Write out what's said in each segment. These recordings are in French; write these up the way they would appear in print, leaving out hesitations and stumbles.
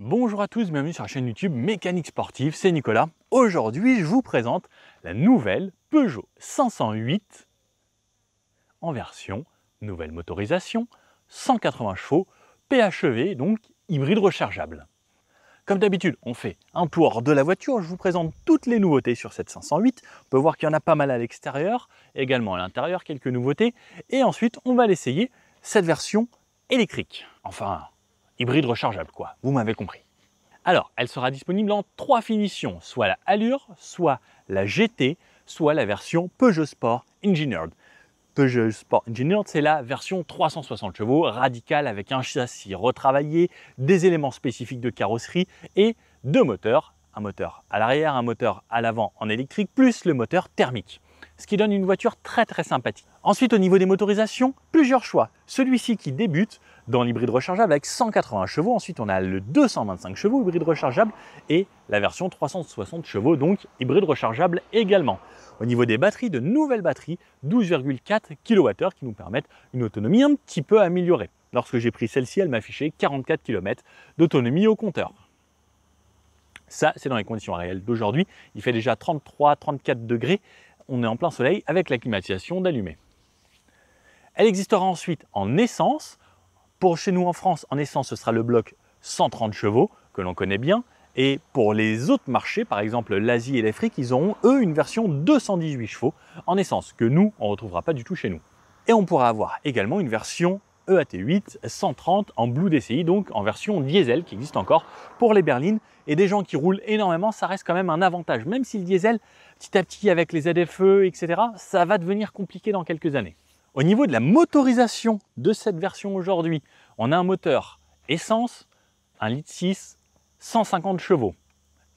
Bonjour à tous, bienvenue sur la chaîne YouTube Mécanique Sportive, c'est Nicolas. Aujourd'hui, je vous présente la nouvelle Peugeot 508 en version nouvelle motorisation, 180 chevaux, PHEV, donc hybride rechargeable. Comme d'habitude, on fait un tour de la voiture, je vous présente toutes les nouveautés sur cette 508. On peut voir qu'il y en a pas mal à l'extérieur, également à l'intérieur, quelques nouveautés. Et ensuite, on va l'essayer, cette version électrique. Enfin, hybride rechargeable quoi, vous m'avez compris. Alors, elle sera disponible en 3 finitions, soit la Allure, soit la GT, soit la version Peugeot Sport Engineered. Peugeot Sport Engineered, c'est la version 360 chevaux, radicale avec un châssis retravaillé, des éléments spécifiques de carrosserie et deux moteurs. Un moteur à l'arrière, un moteur à l'avant en électrique, plus le moteur thermique. Ce qui donne une voiture très sympathique. Ensuite, au niveau des motorisations, plusieurs choix. Celui-ci qui débute dans l'hybride rechargeable avec 180 chevaux. Ensuite, on a le 225 chevaux hybride rechargeable et la version 360 chevaux, donc hybride rechargeable également. Au niveau des batteries, de nouvelles batteries, 12,4 kWh qui nous permettent une autonomie un petit peu améliorée. Lorsque j'ai pris celle-ci, elle m'affichait 44 km d'autonomie au compteur. Ça, c'est dans les conditions réelles d'aujourd'hui. Il fait déjà 33-34 degrés. On est en plein soleil avec la climatisation d'allumée. Elle existera ensuite en essence. Pour chez nous en France, en essence, ce sera le bloc 130 chevaux que l'on connaît bien. Et pour les autres marchés, par exemple l'Asie et l'Afrique, ils auront eux une version 218 chevaux en essence que nous, on ne retrouvera pas du tout chez nous. Et on pourra avoir également une version EAT8 130 en Blue DCI, donc en version diesel qui existe encore pour les berlines. Et des gens qui roulent énormément, ça reste quand même un avantage. Même si le diesel, petit à petit avec les ZFE, etc., ça va devenir compliqué dans quelques années. Au niveau de la motorisation de cette version aujourd'hui, on a un moteur essence, 1,6 litre, 150 chevaux.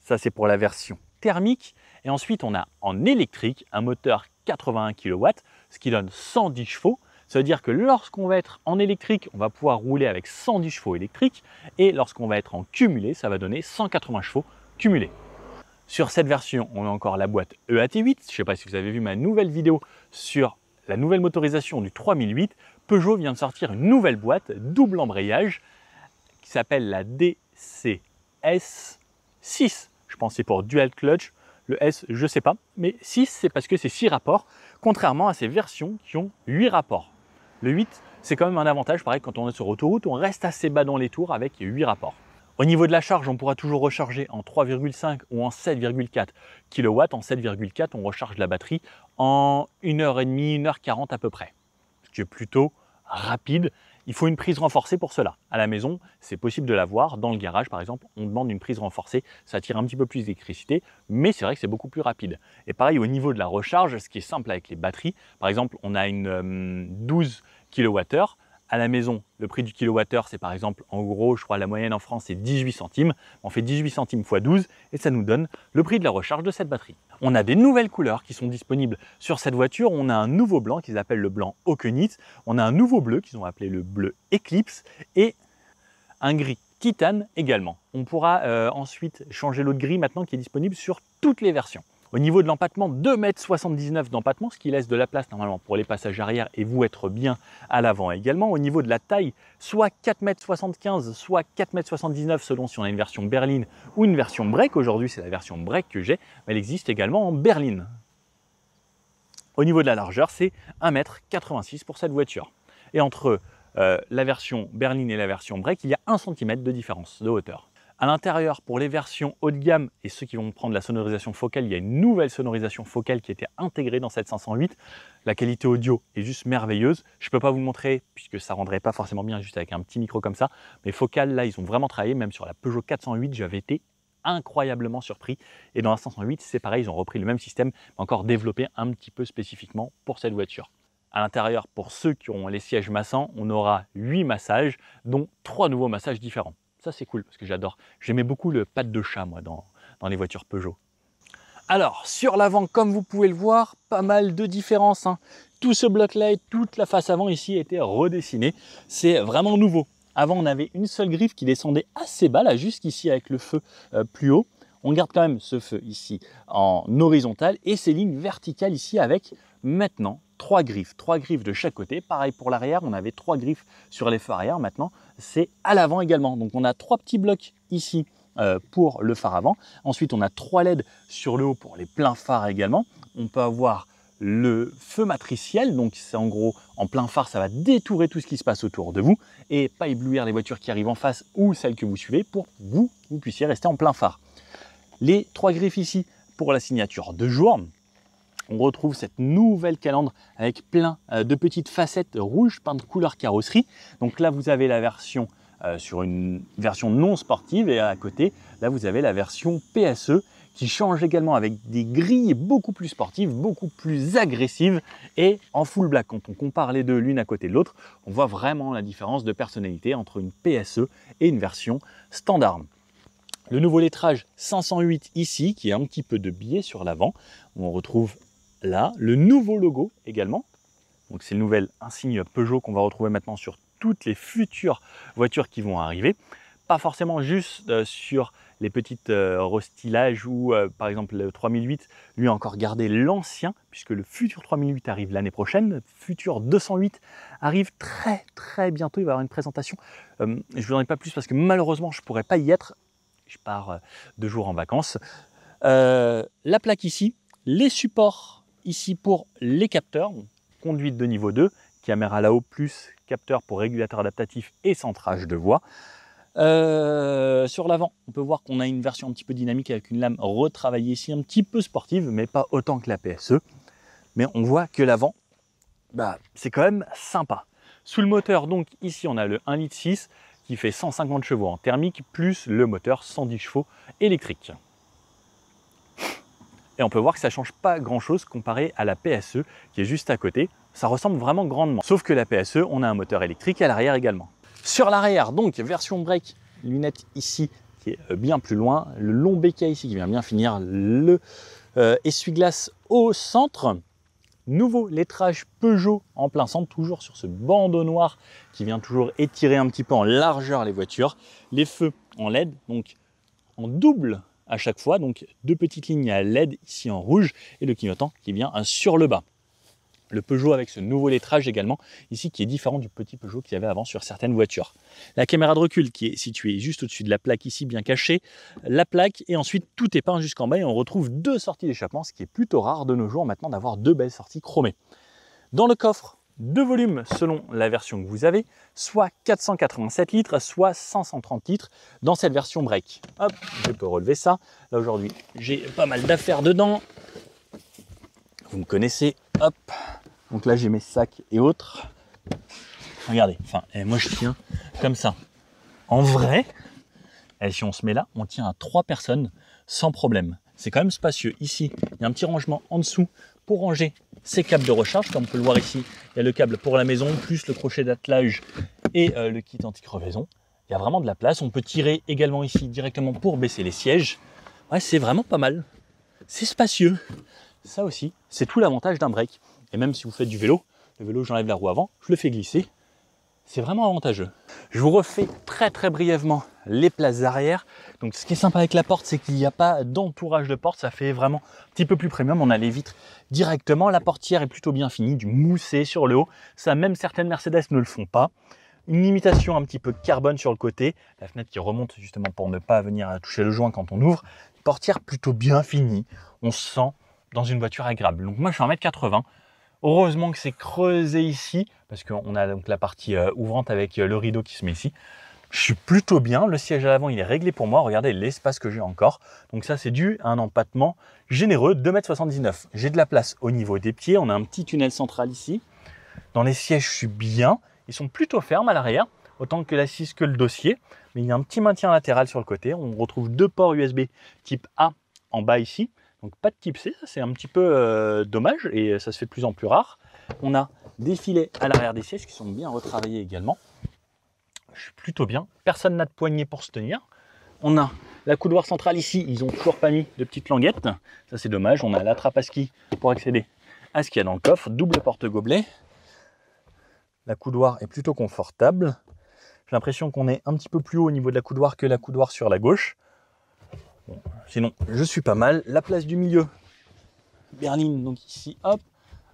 Ça, c'est pour la version thermique. Et ensuite, on a en électrique un moteur 81 kW, ce qui donne 110 chevaux. Ça veut dire que lorsqu'on va être en électrique, on va pouvoir rouler avec 110 chevaux électriques. Et lorsqu'on va être en cumulé, ça va donner 180 chevaux cumulés. Sur cette version, on a encore la boîte EAT8. Je ne sais pas si vous avez vu ma nouvelle vidéo sur la nouvelle motorisation du 3008. Peugeot vient de sortir une nouvelle boîte double embrayage qui s'appelle la DCS6. Je pense que c'est pour Dual Clutch. Le S, je ne sais pas. Mais 6, c'est parce que c'est 6 rapports, contrairement à ces versions qui ont 8 rapports. Le 8, c'est quand même un avantage. Pareil, quand on est sur autoroute, on reste assez bas dans les tours avec 8 rapports. Au niveau de la charge, on pourra toujours recharger en 3,5 ou en 7,4 kW. En 7,4, on recharge la batterie en 1h30, 1h40 à peu près. Ce qui est plutôt rapide. Il faut une prise renforcée pour cela. À la maison, c'est possible de l'avoir. Dans le garage, par exemple, on demande une prise renforcée. Ça tire un petit peu plus d'électricité, mais c'est vrai que c'est beaucoup plus rapide. Et pareil, au niveau de la recharge, ce qui est simple avec les batteries, par exemple, on a une 12 kWh. À la maison, le prix du kilowattheure, c'est par exemple, en gros, je crois la moyenne en France, c'est 18 centimes. On fait 18 centimes x 12 et ça nous donne le prix de la recharge de cette batterie. On a des nouvelles couleurs qui sont disponibles sur cette voiture. On a un nouveau blanc qu'ils appellent le blanc Hawkenit. On a un nouveau bleu qu'ils ont appelé le bleu Eclipse et un gris titane également. On pourra ensuite changer l'autre gris maintenant qui est disponible sur toutes les versions. Au niveau de l'empattement, 2,79 m d'empattement, ce qui laisse de la place normalement pour les passages arrière et vous être bien à l'avant également. Au niveau de la taille, soit 4,75 m, soit 4,79 m selon si on a une version berline ou une version break. Aujourd'hui, c'est la version break que j'ai, mais elle existe également en berline. Au niveau de la largeur, c'est 1,86 m pour cette voiture. Et entre la version berline et la version break, il y a 1 cm de différence de hauteur. À l'intérieur, pour les versions haut de gamme et ceux qui vont prendre la sonorisation focale, il y a une nouvelle sonorisation focale qui a été intégrée dans cette 508. La qualité audio est juste merveilleuse. Je ne peux pas vous le montrer puisque ça ne rendrait pas forcément bien juste avec un petit micro comme ça. Mais focale, là, ils ont vraiment travaillé. Même sur la Peugeot 408, j'avais été incroyablement surpris. Et dans la 508, c'est pareil, ils ont repris le même système, mais encore développé un petit peu spécifiquement pour cette voiture. À l'intérieur, pour ceux qui ont les sièges massants, on aura 8 massages, dont 3 nouveaux massages différents. Ça, c'est cool parce que j'adore. J'aimais beaucoup le pad de chat, moi, dans les voitures Peugeot. Alors, sur l'avant, comme vous pouvez le voir, pas mal de différences. Tout ce bloc-là et toute la face avant ici a été redessiné. C'est vraiment nouveau. Avant, on avait une seule griffe qui descendait assez bas, là, jusqu'ici avec le feu plus haut. On garde quand même ce feu ici en horizontal et ces lignes verticales ici avec maintenant 3 griffes de chaque côté. Pareil pour l'arrière, on avait 3 griffes sur les feux arrière. Maintenant, c'est à l'avant également. Donc on a 3 petits blocs ici pour le phare avant. Ensuite, on a 3 LED sur le haut pour les pleins phares également. On peut avoir le feu matriciel, donc c'est en gros en plein phare, ça va détourer tout ce qui se passe autour de vous et pas éblouir les voitures qui arrivent en face ou celles que vous suivez pour que vous puissiez rester en plein phare. Les 3 griffes ici pour la signature de jour. On retrouve cette nouvelle calandre avec plein de petites facettes rouges peintes couleur carrosserie. Donc là, vous avez la version sur une version non sportive et à côté, là, vous avez la version PSE qui change également avec des grilles beaucoup plus sportives, beaucoup plus agressives et en full black. Quand on compare les deux l'une à côté de l'autre, on voit vraiment la différence de personnalité entre une PSE et une version standard. Le nouveau lettrage 508 ici, qui est un petit peu de biais sur l'avant. On retrouve là le nouveau logo également. Donc c'est le nouvel insigne Peugeot qu'on va retrouver maintenant sur toutes les futures voitures qui vont arriver. Pas forcément juste sur les petites restylages ou par exemple le 3008, lui a encore gardé l'ancien puisque le futur 3008 arrive l'année prochaine. Le futur 208 arrive très bientôt. Il va y avoir une présentation. Je ne vous en dis pas plus parce que malheureusement je ne pourrai pas y être. Je pars 2 jours en vacances. La plaque ici, les supports ici pour les capteurs, conduite de niveau 2, caméra là-haut plus capteur pour régulateur adaptatif et centrage de voix. Sur l'avant, on peut voir qu'on a une version un petit peu dynamique avec une lame retravaillée ici, un petit peu sportive, mais pas autant que la PSE. Mais on voit que l'avant, c'est quand même sympa. Sous le moteur, donc ici on a le 1,6 litre qui fait 150 chevaux en thermique, plus le moteur 110 chevaux électrique. Et on peut voir que ça ne change pas grand-chose comparé à la PSE qui est juste à côté. Ça ressemble vraiment grandement. Sauf que la PSE, on a un moteur électrique à l'arrière également. Sur l'arrière, donc, version break, lunettes ici qui est bien plus loin, le long béquet ici qui vient bien finir, le essuie-glace au centre. Nouveau lettrage Peugeot en plein centre, toujours sur ce bandeau noir qui vient toujours étirer un petit peu en largeur les voitures. Les feux en LED, donc en double à chaque fois, donc 2 petites lignes à LED ici en rouge et le clignotant qui vient sur le bas. Le Peugeot avec ce nouveau lettrage également, ici qui est différent du petit Peugeot qu'il y avait avant sur certaines voitures. La caméra de recul qui est située juste au-dessus de la plaque ici, bien cachée. La plaque et ensuite tout est peint jusqu'en bas et on retrouve 2 sorties d'échappement, ce qui est plutôt rare de nos jours maintenant d'avoir 2 belles sorties chromées. Dans le coffre, 2 volumes selon la version que vous avez, soit 487 litres, soit 530 litres dans cette version break. Hop, je peux relever ça. Là aujourd'hui, j'ai pas mal d'affaires dedans. Vous me connaissez, hop. Donc là, j'ai mes sacs et autres. Regardez, moi je tiens comme ça. En vrai, si on se met là, on tient à 3 personnes sans problème. C'est quand même spacieux. Ici, il y a un petit rangement en dessous pour ranger ces câbles de recharge. Comme on peut le voir ici, il y a le câble pour la maison, plus le crochet d'attelage et le kit anti-crevaison. Il y a vraiment de la place. On peut tirer également ici directement pour baisser les sièges. Ouais, c'est vraiment pas mal. C'est spacieux. Ça aussi, c'est tout l'avantage d'un break. Et même si vous faites du vélo, le vélo, j'enlève la roue avant, je le fais glisser. C'est vraiment avantageux. Je vous refais très brièvement les places arrière. Donc ce qui est sympa avec la porte, c'est qu'il n'y a pas d'entourage de porte. Ça fait vraiment un petit peu plus premium. On a les vitres directement. La portière est plutôt bien finie, du moussé sur le haut. Ça, même certaines Mercedes ne le font pas. Une limitation un petit peu carbone sur le côté. La fenêtre qui remonte justement pour ne pas venir toucher le joint quand on ouvre. Portière plutôt bien finie. On se sent dans une voiture agréable. Donc moi je suis 1,80 m. Heureusement que c'est creusé ici, parce qu'on a donc la partie ouvrante avec le rideau qui se met ici. Je suis plutôt bien, le siège à l'avant il est réglé pour moi, regardez l'espace que j'ai encore. Donc ça c'est dû à un empattement généreux, 2,79 m. J'ai de la place au niveau des pieds, on a un petit tunnel central ici. Dans les sièges je suis bien, ils sont plutôt fermes à l'arrière, autant que l'assise que le dossier. Mais il y a un petit maintien latéral sur le côté, on retrouve 2 ports USB type A en bas ici. Donc pas de type C, ça c'est un petit peu dommage et ça se fait de plus en plus rare. On a des filets à l'arrière des sièges qui sont bien retravaillés également. Je suis plutôt bien, personne n'a de poignée pour se tenir. On a la coudoir centrale ici, ils ont toujours pas mis de petites languettes. Ça c'est dommage, on a la trappe à ski pour accéder à ce qu'il y a dans le coffre. Double porte-gobelet. La coudoir est plutôt confortable. J'ai l'impression qu'on est un petit peu plus haut au niveau de la coudoir que la coudoir sur la gauche. Bon, sinon, je suis pas mal. La place du milieu, berline, donc ici, hop.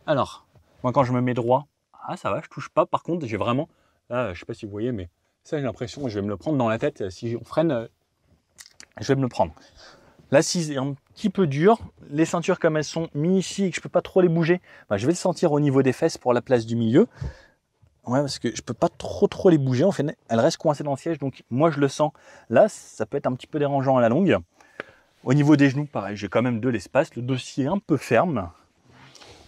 Alors, moi quand je me mets droit, ça va, je touche pas. Par contre, j'ai vraiment, là, je sais pas si vous voyez, mais ça j'ai l'impression que je vais me le prendre dans la tête. Si on freine, je vais me le prendre. L'assise est un petit peu dure. Les ceintures, comme elles sont mises ici et que je ne peux pas trop les bouger, bah, je vais le sentir au niveau des fesses pour la place du milieu. Ouais, parce que je ne peux pas trop les bouger. En fait, elles restent coincées dans le siège. Donc, moi, je le sens. Là, ça peut être un petit peu dérangeant à la longue. Au niveau des genoux, pareil, j'ai quand même de l'espace. Le dossier est un peu ferme,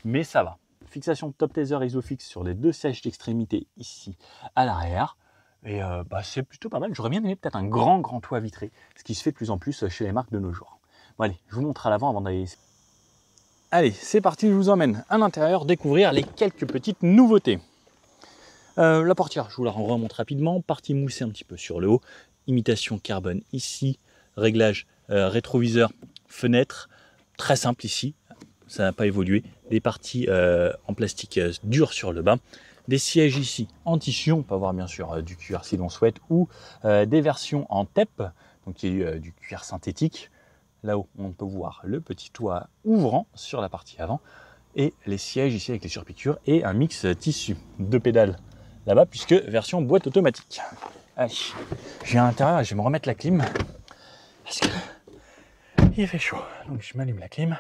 mais ça va. Fixation top taser Isofix sur les deux sièges d'extrémité ici à l'arrière. Et bah, c'est plutôt pas mal. J'aurais bien aimé peut-être un grand toit vitré, ce qui se fait de plus en plus chez les marques de nos jours. Bon allez, je vous montre à l'avant avant d'aller... Allez, c'est parti, je vous emmène à l'intérieur découvrir les quelques petites nouveautés. La portière, je vous la remonte rapidement. Partie moussée un petit peu sur le haut. Imitation carbone ici. Réglage rétroviseur, fenêtre. Très simple ici. Ça n'a pas évolué. Des parties en plastique dur sur le bas. Des sièges ici en tissu, on peut avoir bien sûr du cuir si l'on souhaite, ou des versions en TEP, donc il y a du cuir synthétique. Là-haut, on peut voir le petit toit ouvrant sur la partie avant, et les sièges ici avec les surpiqûres, et un mix tissu. Deux pédales là-bas, puisque version boîte automatique. Allez, je viens à l'intérieur et je vais me remettre la clim, parce que il fait chaud, donc je m'allume la clim.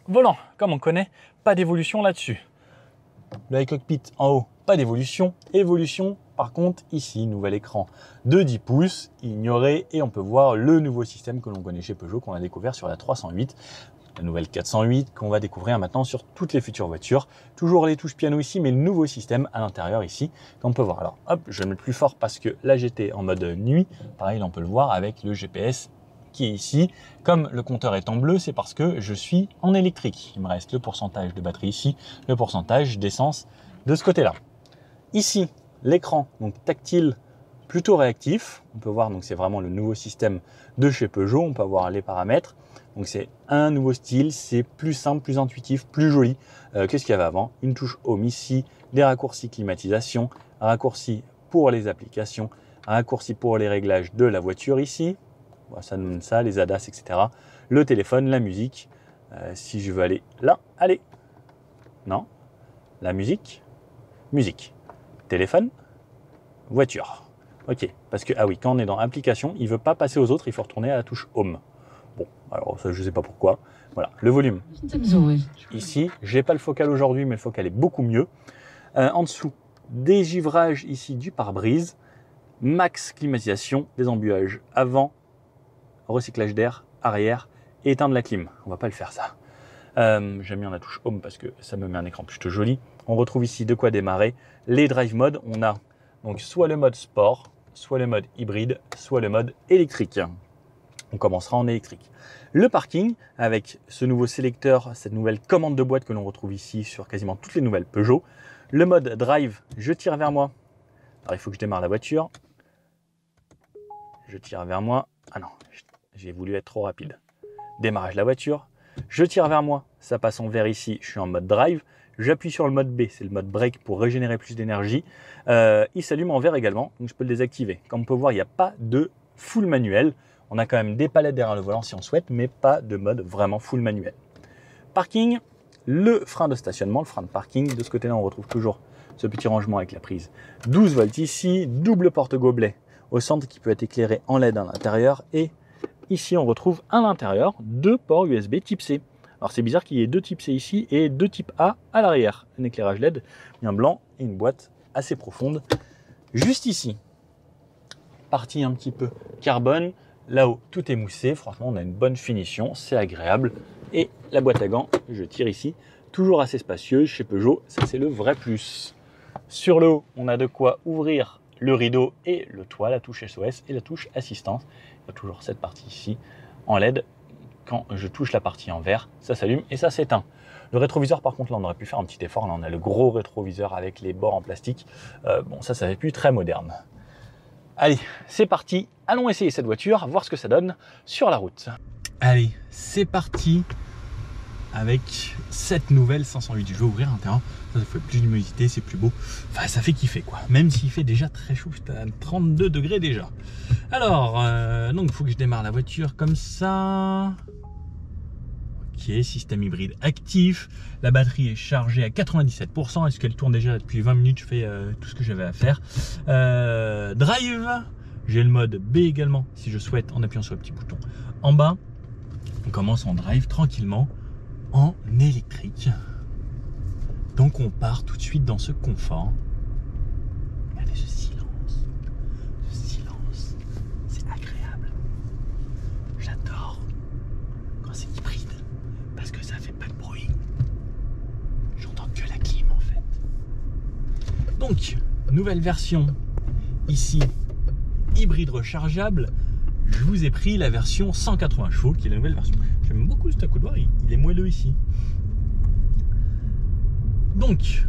Volant, comme on connaît, pas d'évolution là-dessus. Le iCockpit en haut, pas d'évolution. Évolution, par contre, ici, nouvel écran de 10 pouces, ignoré, et on peut voir le nouveau système que l'on connaît chez Peugeot, qu'on a découvert sur la 308, la nouvelle 408, qu'on va découvrir maintenant sur toutes les futures voitures. Toujours les touches piano ici, mais le nouveau système à l'intérieur ici, qu'on peut voir. Alors, hop, je vais le mettre plus fort parce que là, j'étais en mode nuit. Pareil, là, on peut le voir avec le GPS qui est ici. Comme le compteur est en bleu, c'est parce que je suis en électrique. Il me reste le pourcentage de batterie ici, le pourcentage d'essence de ce côté-là. Ici, l'écran donc tactile, plutôt réactif. On peut voir, donc c'est vraiment le nouveau système de chez Peugeot. On peut voir les paramètres. Donc c'est un nouveau style, c'est plus simple, plus intuitif, plus joli que ce qu'il y avait avant. Une touche home ici, des raccourcis climatisation, un raccourci pour les applications, un raccourci pour les réglages de la voiture ici. Ça nous donne ça, les ADAS, etc. Le téléphone, la musique. Si je veux aller là, allez. Non. La musique. Musique. Téléphone. Voiture. Ok. Parce que, ah oui, quand on est dans application, il ne veut pas passer aux autres, il faut retourner à la touche home. Bon, alors ça, je ne sais pas pourquoi. Voilà, le volume. Ici, je n'ai pas le focal aujourd'hui, mais le focal est beaucoup mieux. En dessous, dégivrage ici du pare-brise. Max climatisation, des embuages avant, recyclage d'air, arrière et éteindre la clim. On va pas le faire ça. J'aime bien la touche home parce que ça me met un écran plutôt joli. On retrouve ici de quoi démarrer. Les drive modes, on a donc soit le mode sport, soit le mode hybride, soit le mode électrique. On commencera en électrique. Le parking avec ce nouveau sélecteur, cette nouvelle commande de boîte que l'on retrouve ici sur quasiment toutes les nouvelles Peugeot. Le mode drive, je tire vers moi. Alors il faut que je démarre la voiture. Je tire vers moi. Ah non, j'ai voulu être trop rapide. Démarrage de la voiture. Je tire vers moi. Ça passe en vert ici. Je suis en mode drive. J'appuie sur le mode B. C'est le mode break pour régénérer plus d'énergie. Il s'allume en vert également. Donc je peux le désactiver. Comme on peut voir, il n'y a pas de full manuel. On a quand même des palettes derrière le volant si on souhaite, mais pas de mode vraiment full manuel. Parking. Le frein de stationnement, le frein de parking. De ce côté-là, on retrouve toujours ce petit rangement avec la prise 12 volts ici. Double porte-gobelet au centre qui peut être éclairé en LED à l'intérieur. Et ici, on retrouve à l'intérieur deux ports USB type C. Alors, c'est bizarre qu'il y ait deux types C ici et deux types A à l'arrière. Un éclairage LED, bien blanc et une boîte assez profonde. Juste ici, partie un petit peu carbone. Là-haut, tout est moussé. Franchement, on a une bonne finition. C'est agréable. Et la boîte à gants, je tire ici, toujours assez spacieuse chez Peugeot. Ça, c'est le vrai plus. Sur le haut, on a de quoi ouvrir le rideau et le toit, la touche SOS et la touche assistance. Il y a toujours cette partie ici en LED. Quand je touche la partie en vert, ça s'allume et ça s'éteint. Le rétroviseur, par contre, là, on aurait pu faire un petit effort. Là, on a le gros rétroviseur avec les bords en plastique. Bon, ça fait plus très moderne. Allez, c'est parti. Allons essayer cette voiture, voir ce que ça donne sur la route. Allez, c'est parti avec cette nouvelle 508. Je vais ouvrir un terrain. Ça fait plus d'humidité, c'est plus beau. Enfin, ça fait kiffer quoi. Même s'il fait déjà très chaud, c'est à 32 degrés déjà. Alors, donc il faut que je démarre la voiture comme ça. Ok, système hybride actif. La batterie est chargée à 97%. Est-ce qu'elle tourne déjà depuis 20 minutes? Je fais tout ce que j'avais à faire. Drive. J'ai le mode B également, si je souhaite, en appuyant sur le petit bouton en bas. On commence en drive tranquillement en électrique. Donc on part tout de suite dans ce confort. Regardez ce silence. Ce silence, c'est agréable. J'adore quand c'est hybride parce que ça fait pas de bruit. J'entends que la clim en fait. Donc, nouvelle version ici, hybride rechargeable. Je vous ai pris la version 180 chevaux qui est la nouvelle version. J'aime beaucoup ce accoudoir, il est moelleux ici. Donc,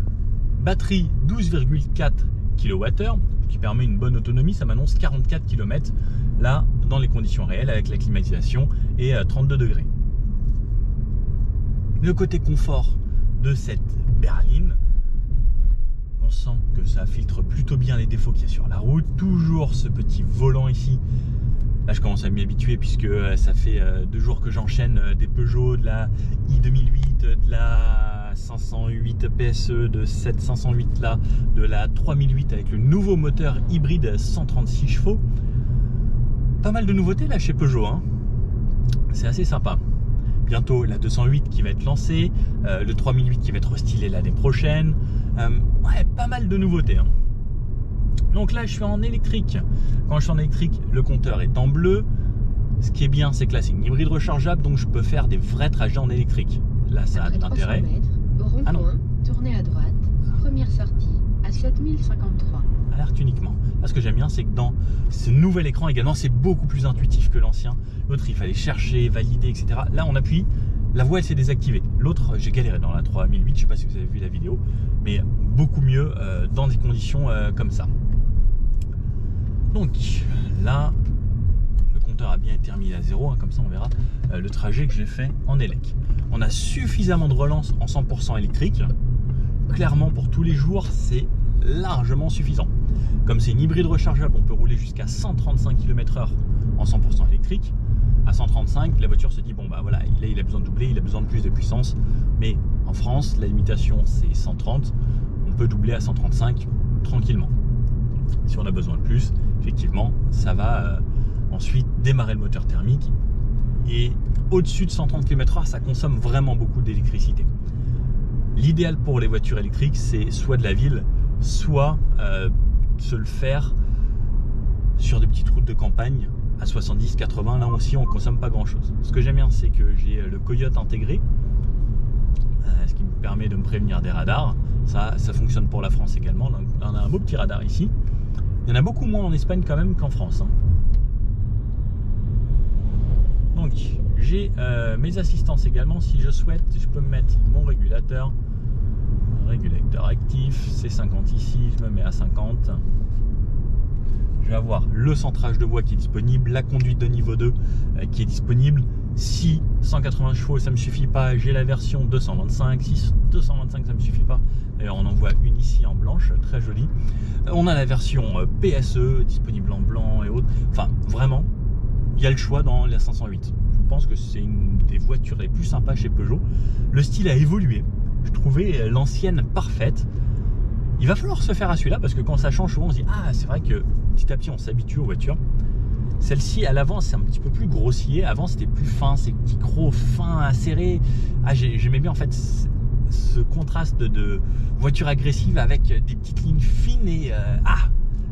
batterie 12,4 kWh qui permet une bonne autonomie. Ça m'annonce 44 km là dans les conditions réelles avec la climatisation et 32 degrés. Le côté confort de cette berline, on sent que ça filtre plutôt bien les défauts qu'il y a sur la route. Toujours ce petit volant ici. Là, je commence à m'y habituer puisque ça fait 2 jours que j'enchaîne des Peugeot, de la i2008, de la 508 PSE, de cette 508 là, de la 3008 avec le nouveau moteur hybride 136 chevaux. Pas mal de nouveautés là chez Peugeot, hein. C'est assez sympa. Bientôt la 208 qui va être lancée, le 3008 qui va être restylé l'année prochaine. Ouais, pas mal de nouveautés, hein. Donc là, je suis en électrique. Quand je suis en électrique, le compteur est en bleu. Ce qui est bien, c'est que là, c'est une hybride rechargeable, donc je peux faire des vrais trajets en électrique. Là, ça a de l'intérêt. Ah non. Tournez à droite, première sortie à 7053. Alerte uniquement. Là, ce que j'aime bien, c'est que dans ce nouvel écran également, c'est beaucoup plus intuitif que l'ancien. L'autre, il fallait chercher, valider, etc. Là, on appuie. La voix, elle s'est désactivée. L'autre, j'ai galéré dans la 3008. Je ne sais pas si vous avez vu la vidéo, mais beaucoup mieux dans des conditions comme ça. Donc là, le compteur a bien été remis à 0, hein, comme ça on verra le trajet que j'ai fait en élec. On a suffisamment de relance en 100% électrique. Clairement, pour tous les jours, c'est largement suffisant. Comme c'est une hybride rechargeable, on peut rouler jusqu'à 135 km/h en 100% électrique. À 135, la voiture se dit, bon bah voilà, il a besoin de doubler, il a besoin de plus de puissance. Mais en France, la limitation c'est 130. On peut doubler à 135 tranquillement. Si on a besoin de plus, effectivement, ça va ensuite démarrer le moteur thermique. Et au-dessus de 130 km/h, ça consomme vraiment beaucoup d'électricité. L'idéal pour les voitures électriques, c'est soit de la ville, soit se le faire sur des petites routes de campagne à 70-80. Là aussi, on ne consomme pas grand-chose. Ce que j'aime bien, c'est que j'ai le Coyote intégré, ce qui me permet de me prévenir des radars. Ça fonctionne pour la France également. On a un beau petit radar ici. Il y en a beaucoup moins en Espagne quand même qu'en France, hein. Donc j'ai mes assistances également. Si je souhaite, je peux me mettre mon régulateur actif, c'est 50 ici, je me mets à 50. Je vais avoir le centrage de voix qui est disponible, la conduite de niveau 2 qui est disponible. Si 180 chevaux ça me suffit pas, j'ai la version 225. Si 225 ça me suffit pas, d'ailleurs on en voit une ici en blanche, très jolie. On a la version PSE disponible en blanc et autres. Enfin vraiment, il y a le choix dans la 508. Je pense que c'est une des voitures les plus sympas chez Peugeot. Le style a évolué. Je trouvais l'ancienne parfaite. Il va falloir se faire à celui-là parce que quand ça change souvent on se dit ah c'est vrai que petit à petit on s'habitue aux voitures. Celle-ci à l'avant c'est un petit peu plus grossier. Avant c'était plus fin, ces petits crocs fins, acérés. Ah j'aimais bien en fait ce contraste de voiture agressive avec des petites lignes fines et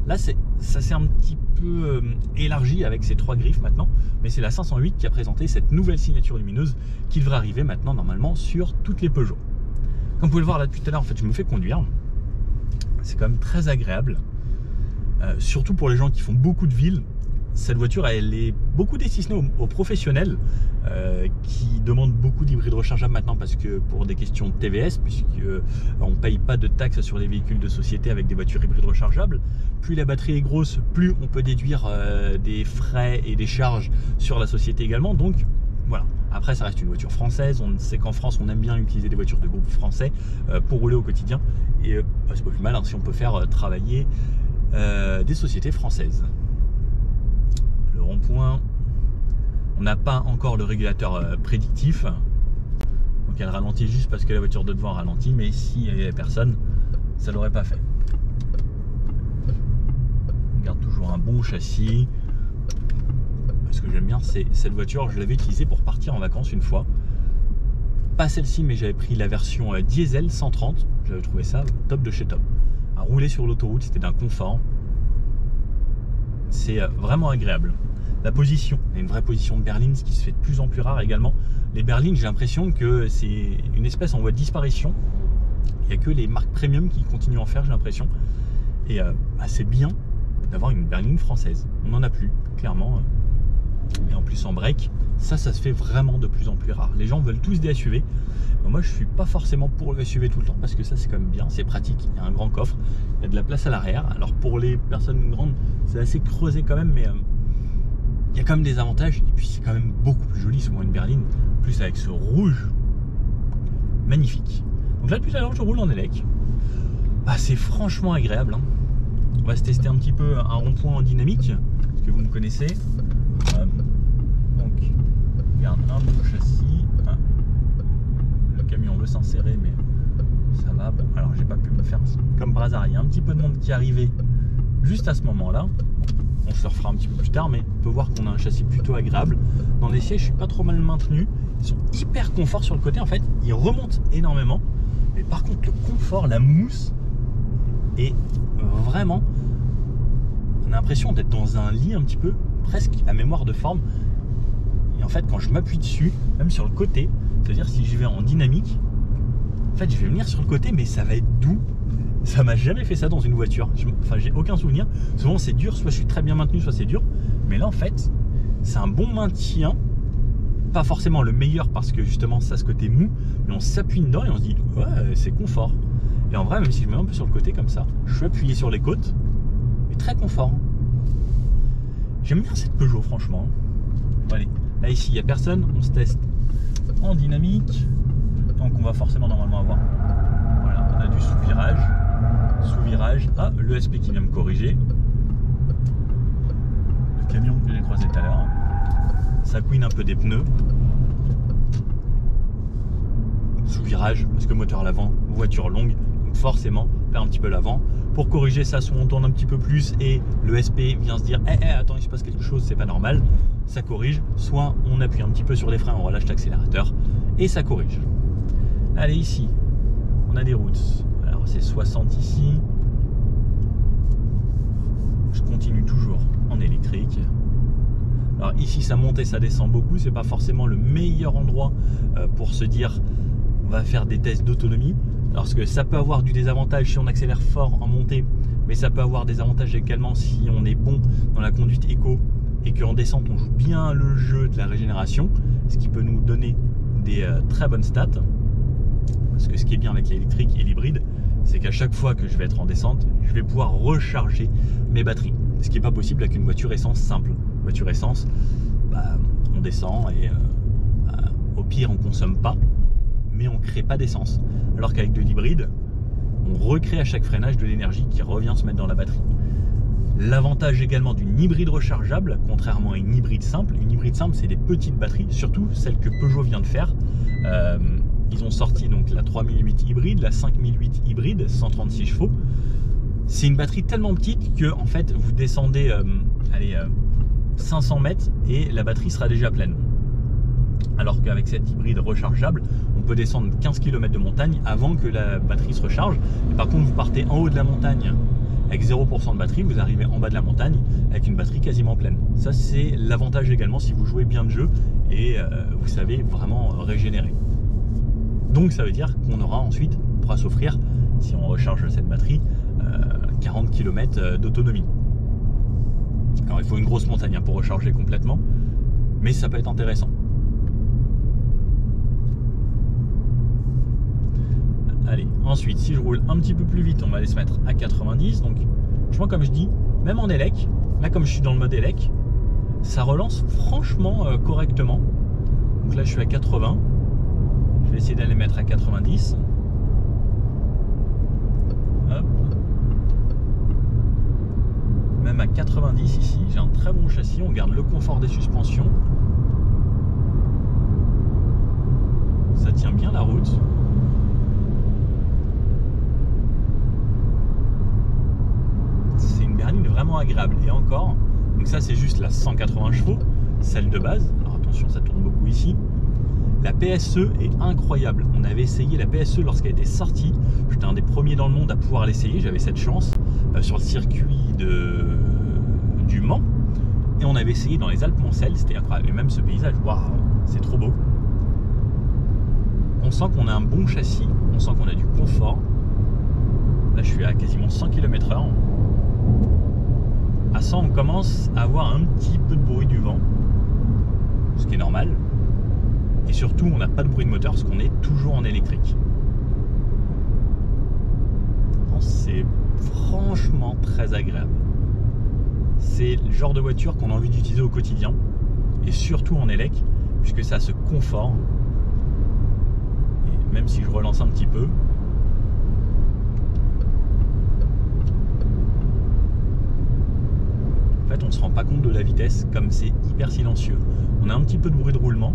là ça s'est un petit peu élargi avec ces 3 griffes maintenant. Mais c'est la 508 qui a présenté cette nouvelle signature lumineuse qui devrait arriver maintenant normalement sur toutes les Peugeot. Comme vous pouvez le voir là depuis tout à l'heure, en fait je me fais conduire. C'est quand même très agréable, surtout pour les gens qui font beaucoup de villes. Cette voiture, elle est beaucoup destinée aux professionnels qui demandent beaucoup d'hybrides rechargeables maintenant parce que pour des questions de TVS, puisqu'on ne paye pas de taxes sur les véhicules de société avec des voitures hybrides rechargeables. Plus la batterie est grosse, plus on peut déduire des frais et des charges sur la société également. Donc voilà. Après, ça reste une voiture française. On sait qu'en France, on aime bien utiliser des voitures de groupe français pour rouler au quotidien. Et c'est pas plus mal hein, si on peut faire travailler des sociétés françaises. Le rond-point, on n'a pas encore le régulateur prédictif. Donc elle ralentit juste parce que la voiture de devant ralentit. Mais s'il n'y avait personne, ça ne l'aurait pas fait. On garde toujours toujours un bon châssis. Ce que j'aime bien, c'est cette voiture, je l'avais utilisée pour partir en vacances une fois. Pas celle-ci, mais j'avais pris la version diesel 130. J'avais trouvé ça top de chez top. À rouler sur l'autoroute, c'était d'un confort. C'est vraiment agréable. La position, il y a une vraie position de berline, ce qui se fait de plus en plus rare également. Les berlines, j'ai l'impression que c'est une espèce en voie de disparition. Il n'y a que les marques premium qui continuent à en faire, j'ai l'impression. Et c'est bien d'avoir une berline française. On n'en a plus, clairement. Et en plus en break, ça se fait vraiment de plus en plus rare. Les gens veulent tous des SUV. Moi, je suis pas forcément pour le SUV tout le temps parce que ça, c'est quand même bien, c'est pratique. Il y a un grand coffre, il y a de la place à l'arrière. Alors pour les personnes grandes, c'est assez creusé quand même, mais il y a quand même des avantages. Et puis c'est quand même beaucoup plus joli, souvent une berline. En plus avec ce rouge, magnifique. Donc là, depuis tout à l'heure, je roule en élec. C'est franchement agréable. On va se tester un petit peu un rond-point en dynamique, parce que vous me connaissez. Donc, regarde, un beau châssis. Le camion veut s'insérer, mais ça va. Bon, alors j'ai pas pu me faire comme par hasard. Il y a un petit peu de monde qui est arrivé juste à ce moment-là. On se le refera un petit peu plus tard, mais on peut voir qu'on a un châssis plutôt agréable. Dans les sièges, je suis pas trop mal maintenu. Ils sont hyper confort sur le côté. En fait, ils remontent énormément. Mais par contre, le confort, la mousse est vraiment. On a l'impression d'être dans un lit un petit peu, presque à mémoire de forme. Et en fait, quand je m'appuie dessus, même sur le côté, c'est-à-dire si je vais en dynamique, en fait, je vais venir sur le côté, mais ça va être doux. Ça m'a jamais fait ça dans une voiture. Enfin, j'ai aucun souvenir. Souvent, c'est dur. Soit je suis très bien maintenu, soit c'est dur. Mais là, en fait, c'est un bon maintien. Pas forcément le meilleur parce que justement, ça a ce côté mou. Mais on s'appuie dedans et on se dit, ouais, c'est confort. Et en vrai, même si je me mets un peu sur le côté comme ça, je suis appuyé sur les côtes. Mais très confort. J'aime bien cette Peugeot, franchement. Bon, allez, là ici, il n'y a personne. On se teste en dynamique. Donc, on va forcément normalement avoir. Voilà, on a du sous-virage. Sous-virage. Ah, le SP qui vient me corriger. Le camion que j'ai croisé tout à l'heure. Ça couine un peu des pneus. Sous-virage, parce que moteur à l'avant, voiture longue. Donc, forcément, perd un petit peu l'avant. Pour corriger ça, soit on tourne un petit peu plus et le SP vient se dire attends, il se passe quelque chose, c'est pas normal, ça corrige, soit on appuie un petit peu sur les freins, on relâche l'accélérateur et ça corrige. Allez, ici on a des routes, alors c'est 60 ici, je continue toujours en électrique. Alors ici ça monte et ça descend beaucoup, c'est pas forcément le meilleur endroit pour se dire on va faire des tests d'autonomie. Parce que ça peut avoir du désavantage si on accélère fort en montée, mais ça peut avoir des avantages également si on est bon dans la conduite éco et qu'en descente on joue bien le jeu de la régénération, ce qui peut nous donner des très bonnes stats. Parce que ce qui est bien avec l'électrique et l'hybride, c'est qu'à chaque fois que je vais être en descente, je vais pouvoir recharger mes batteries. Ce qui n'est pas possible avec une voiture essence simple. Une voiture essence, on descend et au pire on ne consomme pas, mais on ne crée pas d'essence. Alors qu'avec de l'hybride, on recrée à chaque freinage de l'énergie qui revient se mettre dans la batterie. L'avantage également d'une hybride rechargeable, contrairement à une hybride simple, c'est des petites batteries, surtout celles que Peugeot vient de faire. Ils ont sorti donc la 3008 hybride, la 5008 hybride, 136 chevaux. C'est une batterie tellement petite que en fait vous descendez 500 mètres et la batterie sera déjà pleine. Alors qu'avec cette hybride rechargeable, on peut descendre 15 km de montagne avant que la batterie se recharge. Et par contre, vous partez en haut de la montagne avec 0% de batterie, vous arrivez en bas de la montagne avec une batterie quasiment pleine. Ça, c'est l'avantage également si vous jouez bien le jeu et vous savez vraiment régénérer. Donc ça veut dire qu'on aura ensuite, on pourra s'offrir, si on recharge cette batterie, 40 km d'autonomie. Alors il faut une grosse montagne pour recharger complètement, mais ça peut être intéressant. Allez, ensuite, si je roule un petit peu plus vite, on va aller se mettre à 90. Donc, franchement, comme je dis, même en élec, là, comme je suis dans le mode élec, ça relance franchement correctement. Donc là, je suis à 80. Je vais essayer d'aller mettre à 90. Hop. Même à 90 ici, j'ai un très bon châssis. On garde le confort des suspensions. Ça tient bien la route. C'est une berline vraiment vraiment agréable. Et encore, donc ça c'est juste la 180 chevaux, celle de base. Alors attention, ça tourne beaucoup ici. La PSE est incroyable. On avait essayé la PSE lorsqu'elle était sortie. J'étais un des premiers dans le monde à pouvoir l'essayer. J'avais cette chance sur le circuit du Mans. Et on avait essayé dans les Alpes-Moncel. C'était incroyable. Et même ce paysage, waouh, c'est trop beau. On sent qu'on a un bon châssis. On sent qu'on a du confort. Là, je suis à quasiment 100 km/h. À 100, on commence à avoir un petit peu de bruit du vent. Ce qui est normal. Et surtout, on n'a pas de bruit de moteur parce qu'on est toujours en électrique. C'est franchement très agréable. C'est le genre de voiture qu'on a envie d'utiliser au quotidien. Et surtout en élec, puisque ça a ce confort. Et même si je relance un petit peu. En fait, on ne se rend pas compte de la vitesse, comme c'est hyper silencieux. On a un petit peu de bruit de roulement.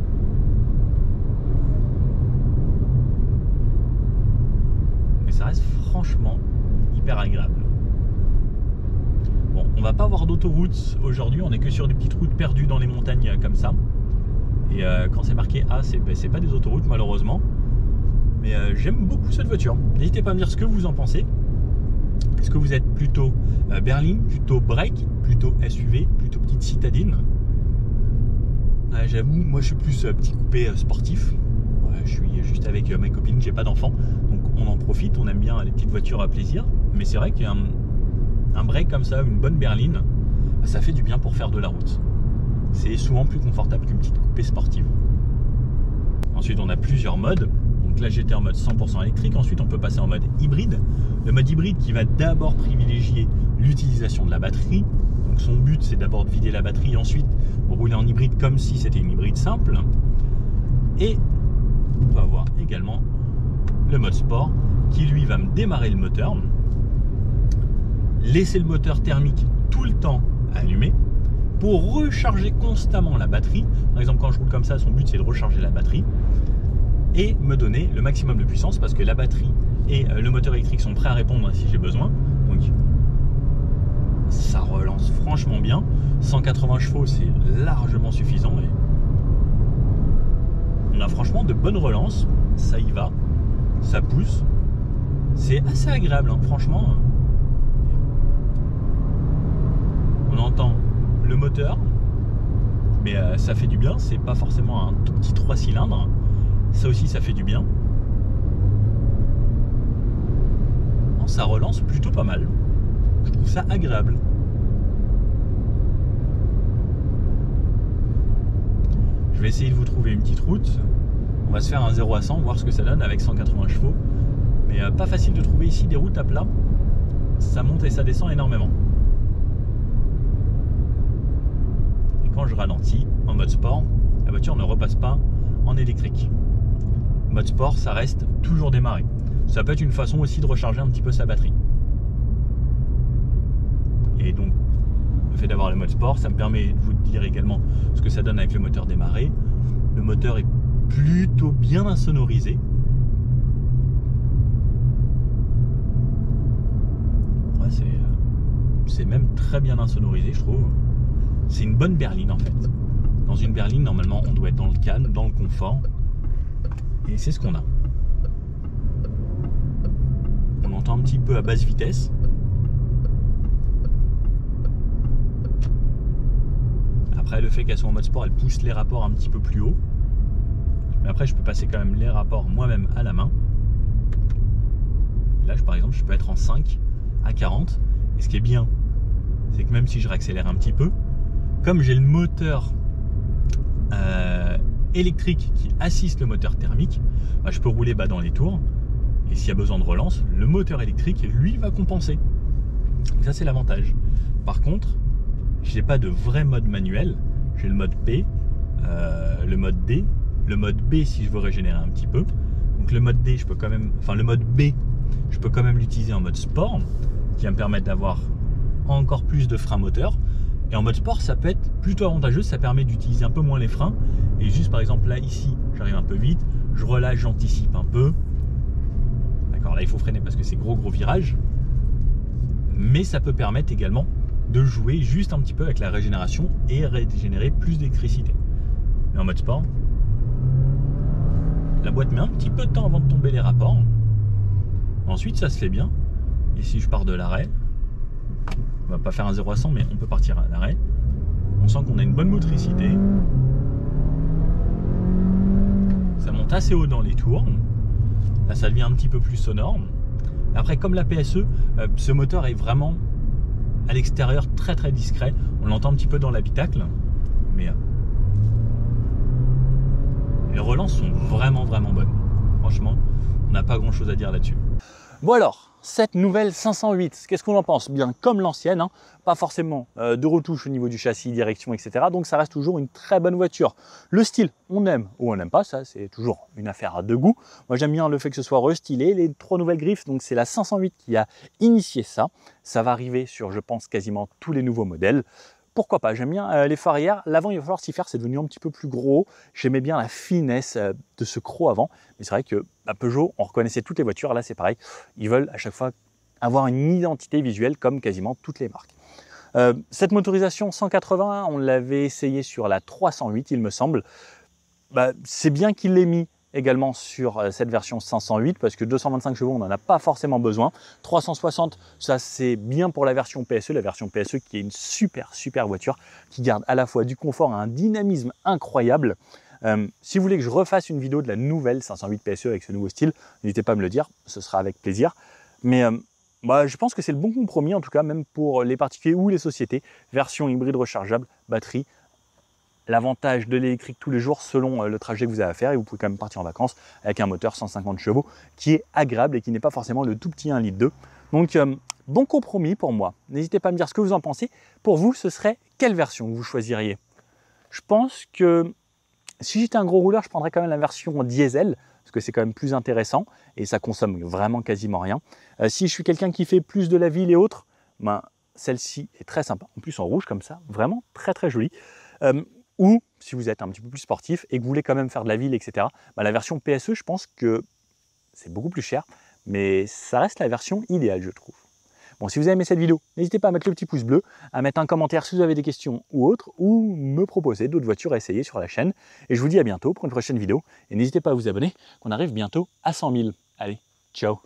Ça reste franchement hyper agréable. Bon, on va pas avoir d'autoroute aujourd'hui, on est que sur des petites routes perdues dans les montagnes comme ça. Et quand c'est marqué A, c'est pas des autoroutes malheureusement. Mais j'aime beaucoup cette voiture. N'hésitez pas à me dire ce que vous en pensez. Est-ce que vous êtes plutôt berline, plutôt break, plutôt SUV, plutôt petite citadine? J'avoue, moi je suis plus petit coupé sportif. Je suis juste avec ma copine, j'ai pas d'enfant, donc on en profite, on aime bien les petites voitures à plaisir. Mais c'est vrai qu'un break comme ça, une bonne berline, ça fait du bien pour faire de la route. C'est souvent plus confortable qu'une petite coupée sportive. Ensuite, on a plusieurs modes. Donc là, j'étais en mode 100% électrique. Ensuite, on peut passer en mode hybride. Le mode hybride qui va d'abord privilégier l'utilisation de la batterie. Donc son but, c'est d'abord de vider la batterie, ensuite rouler en hybride comme si c'était une hybride simple. Et on peut avoir également le mode sport qui lui va me démarrer le moteur, laisser le moteur thermique tout le temps allumé pour recharger constamment la batterie. Par exemple, quand je roule comme ça, son but c'est de recharger la batterie et me donner le maximum de puissance parce que la batterie et le moteur électrique sont prêts à répondre si j'ai besoin. Donc ça relance franchement bien. 180 chevaux, c'est largement suffisant. Et on a franchement de bonnes relances, ça y va, ça pousse, c'est assez agréable, hein, franchement. On entend le moteur, mais ça fait du bien, c'est pas forcément un tout petit 3 cylindres, ça aussi ça fait du bien. Ça relance plutôt pas mal, je trouve ça agréable. Je vais essayer de vous trouver une petite route. On va se faire un 0 à 100, voir ce que ça donne avec 180 chevaux. Mais pas facile de trouver ici des routes à plat. Ça monte et ça descend énormément. Et quand je ralentis en mode sport, la voiture ne repasse pas en électrique. Mode sport, ça reste toujours démarré. Ça peut être une façon aussi de recharger un petit peu sa batterie. Et donc, le fait d'avoir le mode sport, ça me permet de vous dire également ce que ça donne avec le moteur démarré. Le moteur est plutôt bien insonorisé. Ouais, c'est même très bien insonorisé, je trouve. C'est une bonne berline en fait. Dans une berline, normalement, on doit être dans le calme, dans le confort. Et c'est ce qu'on a. On entend un petit peu à basse vitesse. Après, le fait qu'elle soit en mode sport, elle pousse les rapports un petit peu plus haut. Mais après, je peux passer quand même les rapports moi-même à la main. Là, par exemple, je peux être en 5 à 40. Et ce qui est bien, c'est que même si je réaccélère un petit peu, comme j'ai le moteur électrique qui assiste le moteur thermique, bah, je peux rouler bas dans les tours. Et s'il y a besoin de relance, le moteur électrique, lui, va compenser. Donc ça, c'est l'avantage. Par contre, je n'ai pas de vrai mode manuel. J'ai le mode P, le mode D, le mode B si je veux régénérer un petit peu. Donc le mode D, je peux quand même, enfin le mode B, je peux quand même l'utiliser en mode sport, qui va me permettre d'avoir encore plus de freins moteurs. Et en mode sport, ça peut être plutôt avantageux, ça permet d'utiliser un peu moins les freins. Et juste par exemple là, ici, j'arrive un peu vite, je relâche, j'anticipe un peu. D'accord, là il faut freiner parce que c'est gros virage. Mais ça peut permettre également de jouer juste un petit peu avec la régénération et régénérer plus d'électricité. Mais en mode sport, la boîte met un petit peu de temps avant de tomber les rapports. Ensuite, ça se fait bien. Et si je pars de l'arrêt, on va pas faire un 0 à 100, mais on peut partir à l'arrêt. On sent qu'on a une bonne motricité. Ça monte assez haut dans les tours. Là, ça devient un petit peu plus sonore. Après, comme la PSE, ce moteur est vraiment à l'extérieur très très discret. On l'entend un petit peu dans l'habitacle. Mais les relances sont vraiment bonnes. Franchement, on n'a pas grand chose à dire là-dessus. Bon alors, cette nouvelle 508, qu'est-ce qu'on en pense? Bien comme l'ancienne, hein, pas forcément de retouche au niveau du châssis, direction, etc. Donc ça reste toujours une très bonne voiture. Le style, on aime ou on n'aime pas, ça c'est toujours une affaire de goût. Moi j'aime bien le fait que ce soit restylé, les 3 nouvelles griffes, donc c'est la 508 qui a initié ça. Ça va arriver sur, je pense, quasiment tous les nouveaux modèles. Pourquoi pas, j'aime bien les phares arrière. L'avant, il va falloir s'y faire, c'est devenu un petit peu plus gros. J'aimais bien la finesse de ce croc avant. Mais c'est vrai que à Peugeot, on reconnaissait toutes les voitures. Là, c'est pareil. Ils veulent à chaque fois avoir une identité visuelle comme quasiment toutes les marques. Cette motorisation 180, on l'avait essayé sur la 308, il me semble. C'est bien qu'il l'ait mis également sur cette version 508 parce que 225 chevaux, on n'en a pas forcément besoin. 360, ça c'est bien pour la version PSE qui est une super voiture qui garde à la fois du confort et un dynamisme incroyable. Si vous voulez que je refasse une vidéo de la nouvelle 508 PSE avec ce nouveau style, n'hésitez pas à me le dire, ce sera avec plaisir. Mais je pense que c'est le bon compromis, en tout cas même pour les particuliers ou les sociétés. Version hybride rechargeable, batterie. L'avantage de l'électrique tous les jours selon le trajet que vous avez à faire, et vous pouvez quand même partir en vacances avec un moteur 150 chevaux qui est agréable et qui n'est pas forcément le tout petit 1,2 litre. Donc bon compromis pour moi. N'hésitez pas à me dire ce que vous en pensez. Pour vous, ce serait quelle version que vous choisiriez? Je pense que si j'étais un gros rouleur, je prendrais quand même la version diesel parce que c'est quand même plus intéressant et ça consomme vraiment quasiment rien. Si je suis quelqu'un qui fait plus de la ville et autres, celle-ci est très sympa. En plus en rouge comme ça, vraiment très jolie. Ou si vous êtes un petit peu plus sportif et que vous voulez quand même faire de la ville, etc., la version PSE, je pense que c'est beaucoup plus cher, mais ça reste la version idéale, je trouve. Bon, si vous avez aimé cette vidéo, n'hésitez pas à mettre le petit pouce bleu, à mettre un commentaire si vous avez des questions ou autres, ou me proposer d'autres voitures à essayer sur la chaîne. Et je vous dis à bientôt pour une prochaine vidéo. Et n'hésitez pas à vous abonner, qu'on arrive bientôt à 100 000. Allez, ciao!